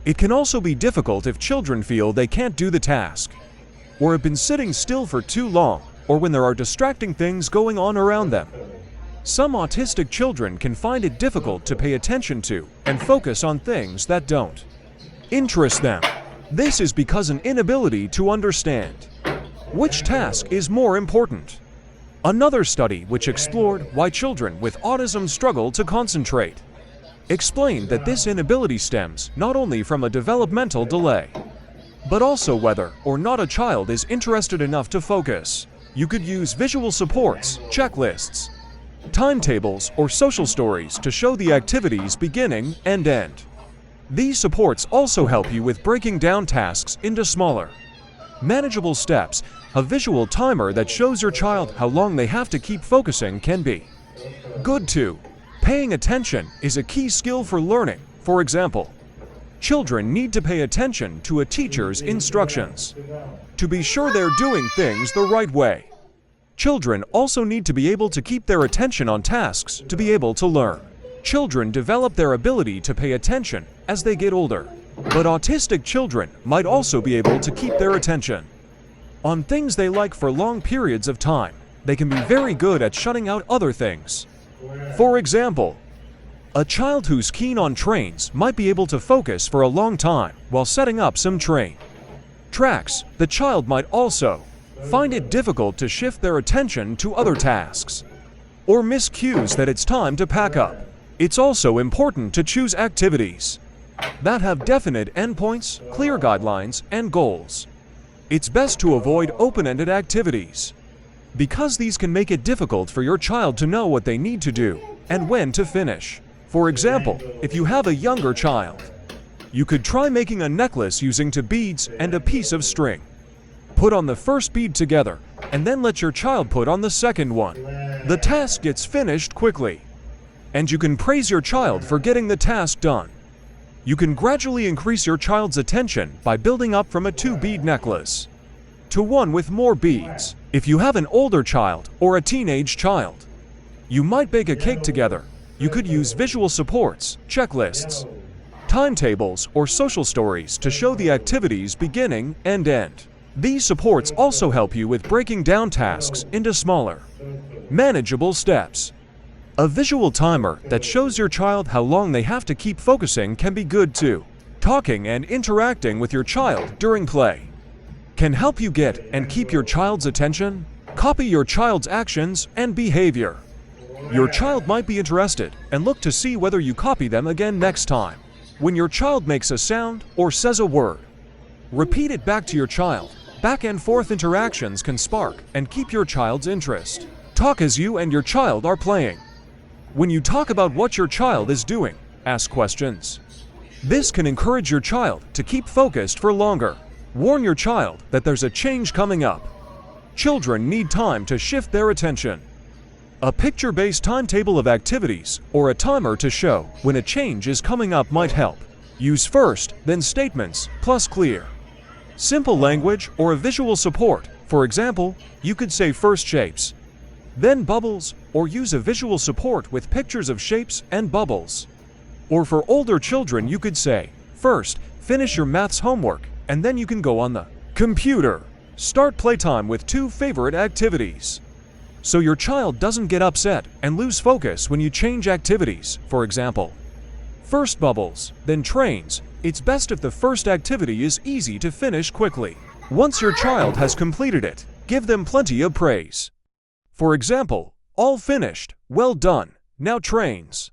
It can also be difficult if children feel they can't do the task, or have been sitting still for too long, or when there are distracting things going on around them. Some autistic children can find it difficult to pay attention to and focus on things that don't interest them. This is because an inability to understand which task is more important. Another study which explored why children with autism struggle to concentrate explained that this inability stems not only from a developmental delay, but also whether or not a child is interested enough to focus. You could use visual supports, checklists, timetables, or social stories to show the activity's beginning and end. These supports also help you with breaking down tasks into smaller, manageable steps. A visual timer that shows your child how long they have to keep focusing can be good too. Paying attention is a key skill for learning. For example, children need to pay attention to a teacher's instructions to be sure they're doing things the right way. Children also need to be able to keep their attention on tasks to be able to learn. Children develop their ability to pay attention as they get older, but autistic children might also be able to keep their attention on things they like for long periods of time. They can be very good at shutting out other things. For example, a child who's keen on trains might be able to focus for a long time while setting up some train tracks. The child might also find it difficult to shift their attention to other tasks or miss cues that it's time to pack up. It's also important to choose activities that have definite endpoints, clear guidelines, and goals. It's best to avoid open-ended activities, because these can make it difficult for your child to know what they need to do and when to finish. For example, if you have a younger child, you could try making a necklace using two beads and a piece of string. Put on the first bead together, and then let your child put on the second one. The task gets finished quickly, and you can praise your child for getting the task done. You can gradually increase your child's attention by building up from a two-bead necklace to one with more beads. If you have an older child or a teenage child, you might bake a cake together. You could use visual supports, checklists, timetables, or social stories to show the activity's beginning and end. These supports also help you with breaking down tasks into smaller, manageable steps. A visual timer that shows your child how long they have to keep focusing can be good too. Talking and interacting with your child during play can help you get and keep your child's attention. Copy your child's actions and behavior. Your child might be interested and look to see whether you copy them again next time. When your child makes a sound or says a word, repeat it back to your child. Back and forth interactions can spark and keep your child's interest. Talk as you and your child are playing. When you talk about what your child is doing, ask questions. This can encourage your child to keep focused for longer. Warn your child that there's a change coming up. Children need time to shift their attention. A picture-based timetable of activities or a timer to show when a change is coming up might help. Use first, then statements, plus clear, simple language or a visual support. For example, you could say first shapes, then bubbles, or use a visual support with pictures of shapes and bubbles. Or for older children, you could say, first, finish your maths homework, and then you can go on the computer. Start playtime with two favorite activities, so your child doesn't get upset and lose focus when you change activities. For example, first bubbles, then trains. It's best if the first activity is easy to finish quickly. Once your child has completed it, give them plenty of praise. For example, all finished, well done, now trains.